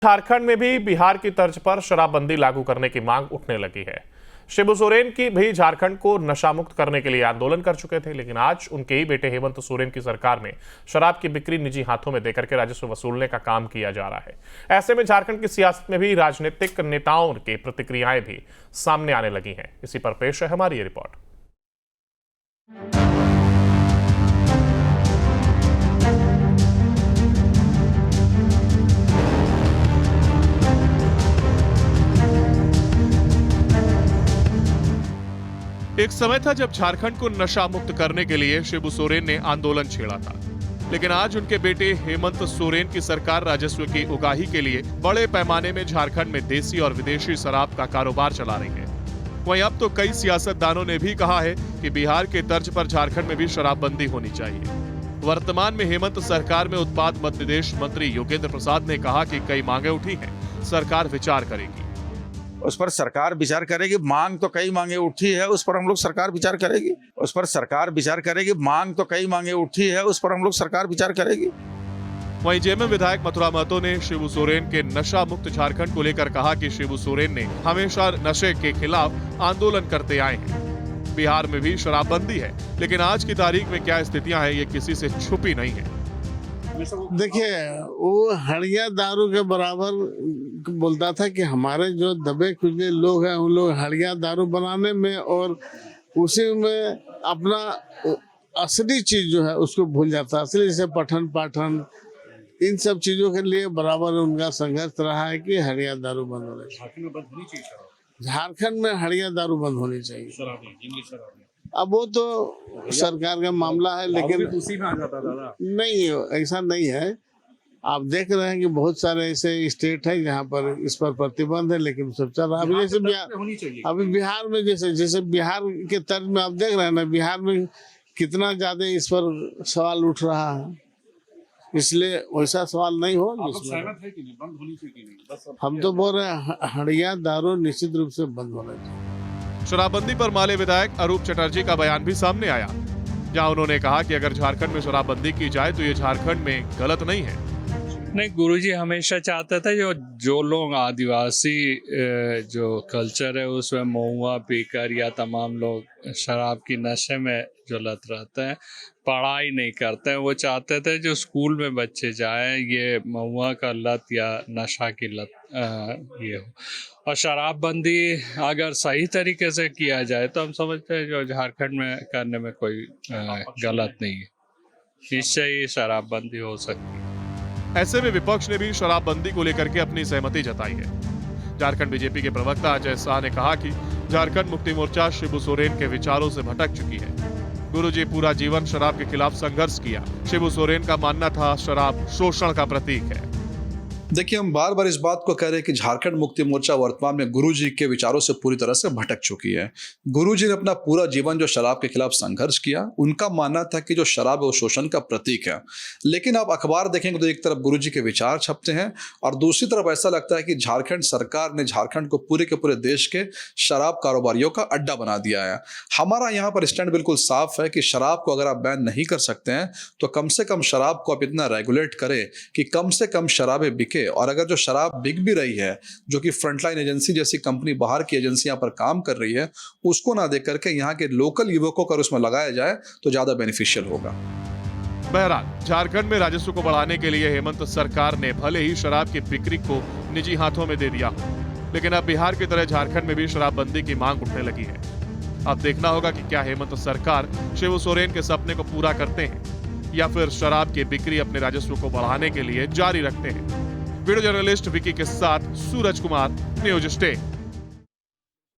झारखंड में भी बिहार की तर्ज पर शराबबंदी लागू करने की मांग उठने लगी है। शिबू सोरेन की भी झारखंड को नशा मुक्त करने के लिए आंदोलन कर चुके थे, लेकिन आज उनके ही बेटे हेमंत सोरेन की सरकार में शराब की बिक्री निजी हाथों में देकर के राजस्व वसूलने का काम किया जा रहा है। ऐसे में झारखंड की सियासत में भी राजनीतिक नेताओं की प्रतिक्रियाएं भी सामने आने लगी हैं। इसी पर पेश है हमारी ये रिपोर्ट। एक समय था जब झारखंड को नशा मुक्त करने के लिए शिबू सोरेन ने आंदोलन छेड़ा था, लेकिन आज उनके बेटे हेमंत सोरेन की सरकार राजस्व की उगाही के लिए बड़े पैमाने में झारखंड में देसी और विदेशी शराब का कारोबार चला रही है। वहीं अब तो कई सियासतदानों ने भी कहा है कि बिहार के तर्ज पर झारखंड में भी शराबबंदी होनी चाहिए। वर्तमान में हेमंत सरकार में उत्पाद मध्य प्रदेश मंत्री योगेंद्र प्रसाद ने कहा कि कई मांगे उठी हैं, सरकार विचार करेगी। उस पर सरकार विचार करेगी। मांग तो कई मांगे उठी है, उस पर हम लोग सरकार विचार करेगी। उस पर सरकार विचार करेगी। मांग तो कई मांगे उठी है, उस पर हम लोग सरकार विचार करेगी। वहीं जेएमएम विधायक मथुरा महतो ने शिबू सोरेन के नशा मुक्त झारखंड को लेकर कहा कि शिबू सोरेन ने हमेशा नशे के खिलाफ आंदोलन करते आए हैं। बिहार में भी शराबबंदी है, लेकिन आज की तारीख में क्या स्थितियां हैं, ये किसी से छुपी नहीं है। देखिए, वो हड़िया दारू के बराबर बोलता था कि हमारे जो दबे कुचले लोग हैं उन लोग हड़िया दारू बनाने में और उसी में अपना असली चीज जो है उसको भूल जाता है। असली जैसे पठन पाठन इन सब चीजों के लिए बराबर उनका संघर्ष रहा है कि हड़िया दारू बंद होना चाहिए। झारखंड में हड़िया दारू बंद होनी चाहिए। अब वो तो सरकार का मामला है, लेकिन उसी में आ जाता दादा। नहीं, ऐसा नहीं है। आप देख रहे हैं कि बहुत सारे ऐसे स्टेट है जहाँ पर इस पर प्रतिबंध है, लेकिन सब चल रहा है। अभी जैसे अभी बिहार में जैसे बिहार के तर्ज में आप देख रहे हैं ना, बिहार में कितना ज्यादा इस पर सवाल उठ रहा है। इसलिए वैसा सवाल नहीं हो जिसमें हम तो बोल रहे हैं हड़िया दारू निश्चित रूप से बंद होना चाहिए। शराबबंदी पर माले विधायक अरूप चटर्जी का बयान भी सामने आया, जहां उन्होंने कहा कि अगर झारखंड में शराबबंदी की जाए तो ये झारखंड में गलत नहीं है। नहीं, गुरुजी हमेशा चाहते थे जो लोग आदिवासी जो कल्चर है उसमें महुआ पीकर या तमाम लोग शराब की नशे में जो लत रहते हैं, पढ़ाई नहीं करते हैं, वो चाहते थे जो स्कूल में बच्चे जाएं ये महुआ का लत या नशा की लत ये हो। और शराबबंदी अगर सही तरीके से किया जाए तो हम समझते हैं जो झारखंड में करने में कोई गलत नहीं है। इससे ही शराबबंदी हो सकती है। ऐसे में विपक्ष ने भी शराबबंदी को लेकर के अपनी सहमति जताई है। झारखंड बीजेपी के प्रवक्ता अजय शाह ने कहा कि झारखंड मुक्ति मोर्चा शिबू सोरेन के विचारों से भटक चुकी है। गुरुजी पूरा जीवन शराब के खिलाफ संघर्ष किया। शिबू सोरेन का मानना था शराब शोषण का प्रतीक है। देखिए, हम बार बार इस बात को कह रहे हैं कि झारखंड मुक्ति मोर्चा वर्तमान में गुरुजी के विचारों से पूरी तरह से भटक चुकी है। गुरुजी ने अपना पूरा जीवन जो शराब के खिलाफ संघर्ष किया, उनका मानना था कि जो शराब है वो शोषण का प्रतीक है। लेकिन आप अखबार देखेंगे तो एक तरफ गुरुजी के विचार छपते हैं और दूसरी तरफ ऐसा लगता है कि झारखंड सरकार ने झारखंड को पूरे के पूरे देश के शराब कारोबारियों का अड्डा बना दिया है। हमारा यहाँ पर स्टैंड बिल्कुल साफ है कि शराब को अगर आप बैन नहीं कर सकते हैं तो कम से कम शराब को आप इतना रेगुलेट करें कि कम से कम शराबें बिके। और अगर जो शराब बिक भी रही है, जो कि फ्रंटलाइन एजेंसी जैसी कंपनी बाहर की एजेंसियां पर काम कर रही है, उसको ना देख करके यहाँ के लोकल युवकों को उसमें लगाया जाए तो ज्यादा बेनिफिशियल होगा। बहरहाल झारखंड में राजस्व को बढ़ाने के लिए हेमंत सरकार ने भले ही शराब की बिक्री को निजी हाथों में दे दिया हो, लेकिन अब बिहार की तरह झारखंड में भी शराबबंदी की मांग उठने लगी है। अब देखना होगा कि क्या हेमंत सरकार शिबू सोरेन के सपने को पूरा करते हैं या फिर शराब की बिक्री अपने राजस्व को बढ़ाने के लिए जारी रखते हैं। वीडियो जर्नलिस्ट विकी के साथ सूरज कुमार, न्यूज स्टे।